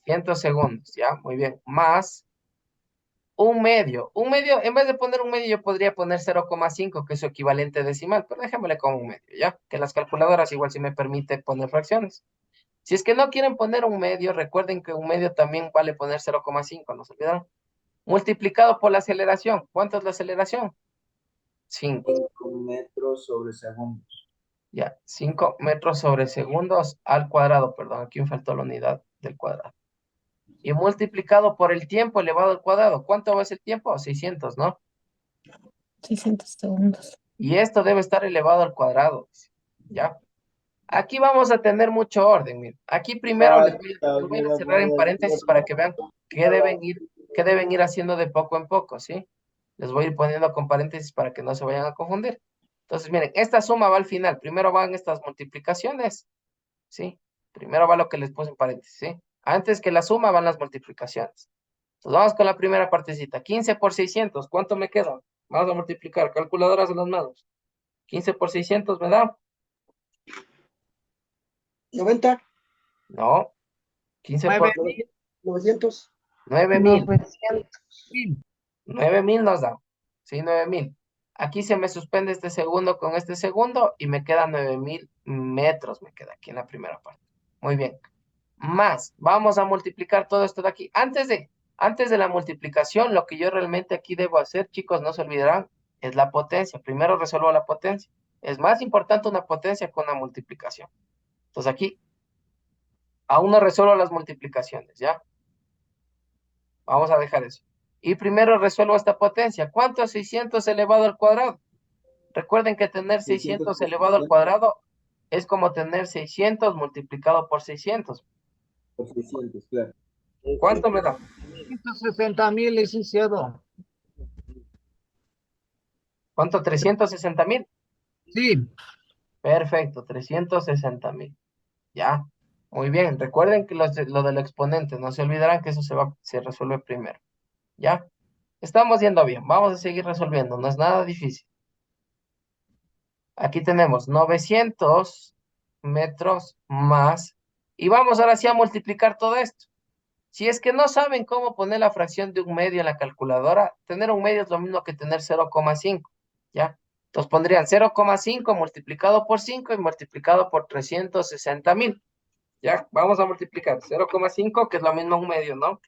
100 segundos, ¿ya? Muy bien, más un medio, en vez de poner un medio, yo podría poner 0,5, que es su equivalente decimal, pero dejémosle con un medio, ¿ya? Que las calculadoras igual sí me permite poner fracciones. Si es que no quieren poner un medio, recuerden que un medio también vale poner 0,5, ¿no se olvidaron? Multiplicado por la aceleración. ¿Cuánto es la aceleración? 5. 5 metros sobre segundos. Ya, 5 metros sobre segundos al cuadrado, perdón, aquí me faltó la unidad del cuadrado. Y multiplicado por el tiempo elevado al cuadrado. ¿Cuánto va a ser el tiempo? 600, ¿no? 600 segundos. Y esto debe estar elevado al cuadrado, ¿ya? Aquí vamos a tener mucho orden, miren. Aquí primero les voy a cerrar en paréntesis para que vean qué deben ir haciendo de poco en poco, ¿sí? Les voy a ir poniendo con paréntesis para que no se vayan a confundir. Entonces, miren, esta suma va al final. Primero van estas multiplicaciones, ¿sí? Primero va lo que les puse en paréntesis, ¿sí? Antes que la suma van las multiplicaciones. Entonces, vamos con la primera partecita. 15 por 600, ¿cuánto me queda? Vamos a multiplicar. Calculadoras en las manos. 15 por 600 me da. 90, No. 15 por 900. 9.000. 900. 9.000 nos da. Sí, 9.000. Aquí se me suspende este segundo con este segundo y me queda 9.000 metros. Me queda aquí en la primera parte. Muy bien. Más, vamos a multiplicar todo esto de aquí. Antes de la multiplicación, lo que yo realmente aquí debo hacer, chicos, no se olvidarán, es la potencia. Primero resuelvo la potencia. Es más importante una potencia que una multiplicación. Entonces aquí, aún no resuelvo las multiplicaciones, ¿ya? Vamos a dejar eso. Y primero resuelvo esta potencia. ¿Cuánto es 600 elevado al cuadrado? Recuerden que tener 600 elevado al cuadrado es como tener 600 multiplicado por 600. Por 600, claro. ¿Cuánto me da? 160.000, licenciado. ¿Cuánto? 360.000. Sí, Perfecto, 360.000. Ya. Muy bien. Recuerden que lo del exponente, no se olvidarán que eso se resuelve primero. ¿Ya? Estamos yendo bien. Vamos a seguir resolviendo. No es nada difícil. Aquí tenemos 900 metros más. Y vamos ahora sí a multiplicar todo esto. Si es que no saben cómo poner la fracción de un medio en la calculadora, tener un medio es lo mismo que tener 0,5, ¿ya? Entonces pondrían 0,5 multiplicado por 5 y multiplicado por 360.000, ¿ya? Vamos a multiplicar 0,5, que es lo mismo un medio, ¿no?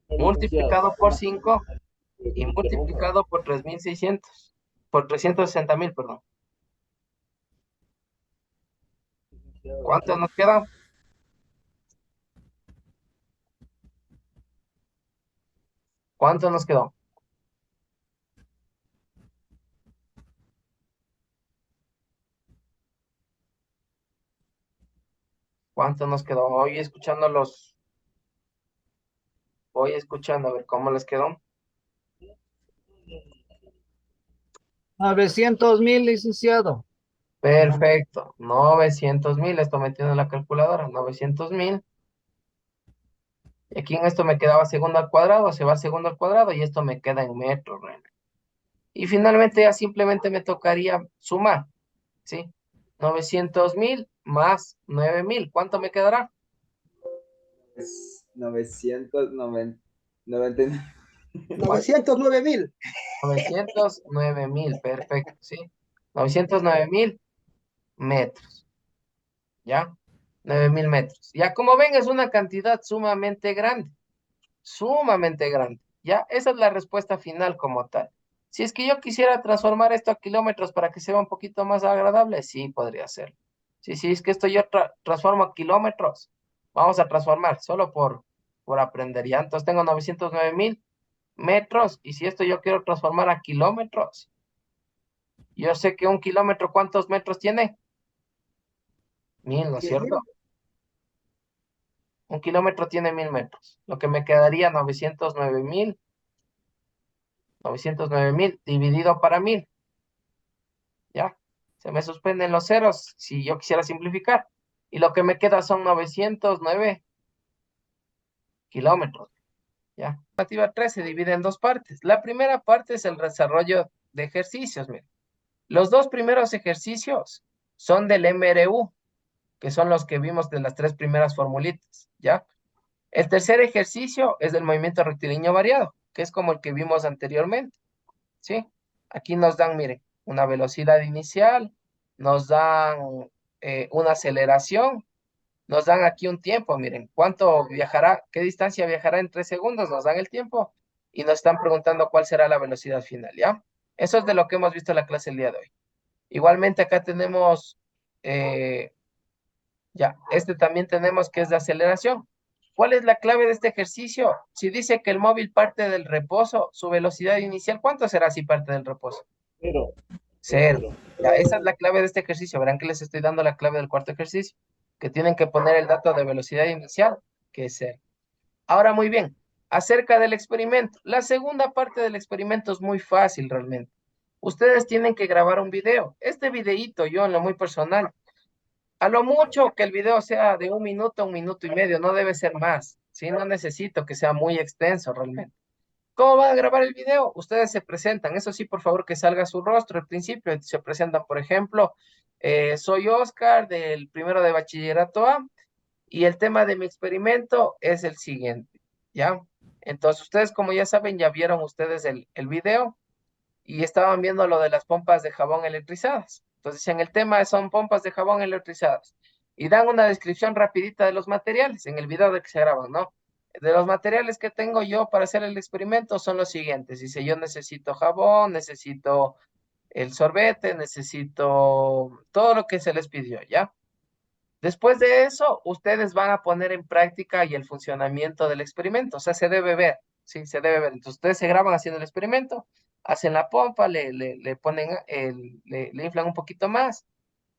Multiplicado por 5 y multiplicado por 3.600, por 360.000, perdón. ¿Cuánto nos queda? ¿Cuánto nos quedó? ¿Cuánto nos quedó? Voy escuchando a ver cómo les quedó. 900.000, licenciado. Perfecto. 900.000, esto metiendo en la calculadora, 900.000. Y aquí en esto me quedaba segundo al cuadrado, se va segundo al cuadrado y esto me queda en metros, René. Y finalmente ya simplemente me tocaría sumar, ¿sí? 900.000 más 9.000, ¿cuánto me quedará? Es 999. 909,000. 909.000, perfecto, ¿sí? 909.000 metros, ¿ya? 9.000 metros. Ya como ven es una cantidad sumamente grande. Sumamente grande. Ya, esa es la respuesta final como tal. Si es que yo quisiera transformar esto a kilómetros para que sea un poquito más agradable, sí, podría ser. Sí, sí, es que esto yo transformo a kilómetros. Vamos a transformar solo por aprender ya. Entonces tengo 909.000 metros y si esto yo quiero transformar a kilómetros, yo sé que un kilómetro, ¿cuántos metros tiene? 1.000, ¿no es 10,000. cierto? Un kilómetro tiene 1.000 metros. Lo que me quedaría 909.000 dividido para 1.000, ¿ya? Se me suspenden los ceros si yo quisiera simplificar. Y lo que me queda son 909 kilómetros, ¿ya? La alternativa 3 se divide en dos partes. La primera parte es el desarrollo de ejercicios, miren. Los dos primeros ejercicios son del MRU, que son los que vimos de las tres primeras formulitas, ¿ya? El tercer ejercicio es del movimiento rectilíneo variado, que es como el que vimos anteriormente, ¿sí? Aquí nos dan, miren, una velocidad inicial, nos dan una aceleración, nos dan aquí un tiempo, miren, cuánto viajará, qué distancia viajará en 3 segundos, nos dan el tiempo y nos están preguntando cuál será la velocidad final, ¿ya? Eso es de lo que hemos visto en la clase el día de hoy. Igualmente acá tenemos, ya, este también tenemos que es de aceleración. ¿Cuál es la clave de este ejercicio? Si dice que el móvil parte del reposo, su velocidad inicial, ¿cuánto será si parte del reposo? Cero. Cero. Ya, esa es la clave de este ejercicio. Verán que les estoy dando la clave del cuarto ejercicio, que tienen que poner el dato de velocidad inicial, que es cero. Ahora, muy bien, acerca del experimento. La segunda parte del experimento es muy fácil realmente. Ustedes tienen que grabar un video. Este videíto, yo en lo muy personal, a lo mucho que el video sea de 1 minuto, 1 minuto y medio, no debe ser más. Sí, no necesito que sea muy extenso realmente. ¿Cómo van a grabar el video? Ustedes se presentan. Eso sí, por favor, que salga su rostro al principio. Se presentan, por ejemplo, soy Oscar del primero de bachillerato A y el tema de mi experimento es el siguiente, ¿ya? Entonces, ustedes, como ya saben, ya vieron ustedes el video y estaban viendo lo de las pompas de jabón electrizadas. Entonces, en el tema son pompas de jabón electrizadas y dan una descripción rapidita de los materiales en el video de que se graban, ¿no? De los materiales que tengo yo para hacer el experimento son los siguientes. Dice, yo necesito jabón, necesito el sorbete, necesito todo lo que se les pidió, ¿ya? Después de eso, ustedes van a poner en práctica y el funcionamiento del experimento. O sea, se debe ver, sí, se debe ver. Entonces, ustedes se graban haciendo el experimento, hacen la pompa, le ponen, le inflan un poquito más.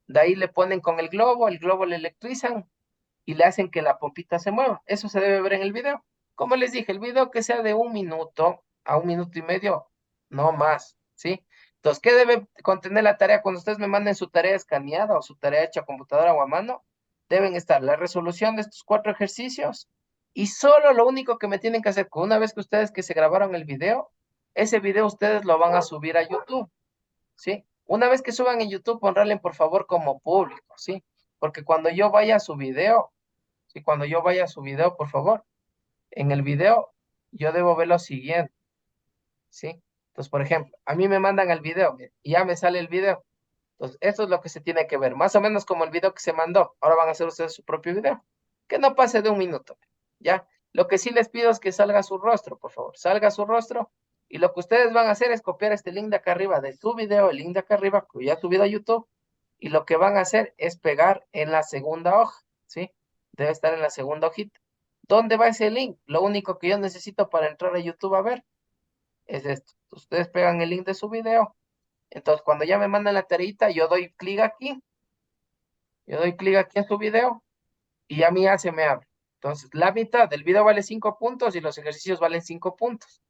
De ahí le ponen con el globo le electrizan y le hacen que la pompita se mueva. Eso se debe ver en el video. Como les dije, el video que sea de 1 minuto a 1 minuto y medio, no más, ¿sí? Entonces, ¿qué debe contener la tarea? Cuando ustedes me manden su tarea escaneada o su tarea hecha a computadora o a mano, deben estar la resolución de estos 4 ejercicios y solo lo único que me tienen que hacer, que una vez que ustedes que se grabaron el video, ese video ustedes lo van a subir a YouTube, ¿sí? Una vez que suban en YouTube, ponralen por favor como público, ¿sí? Porque cuando yo vaya a su video, sí, cuando yo vaya a su video, por favor, en el video yo debo ver lo siguiente, ¿sí? Entonces, por ejemplo, a mí me mandan el video y ya me sale el video. Entonces, eso es lo que se tiene que ver, más o menos como el video que se mandó. Ahora van a hacer ustedes su propio video. Que no pase de 1 minuto, ¿ya? Lo que sí les pido es que salga su rostro, por favor. Salga su rostro. Y lo que ustedes van a hacer es copiar este link de acá arriba de su video, el link de acá arriba, que ya subido a YouTube. Y lo que van a hacer es pegar en la segunda hoja, ¿sí? Debe estar en la segunda hojita. ¿Dónde va ese link? Lo único que yo necesito para entrar a YouTube a ver es esto. Ustedes pegan el link de su video. Entonces, cuando ya me mandan la tareita, yo doy clic aquí. Yo doy clic aquí en su video y a mí ya se me abre. Entonces, la mitad del video vale 5 puntos y los ejercicios valen 5 puntos.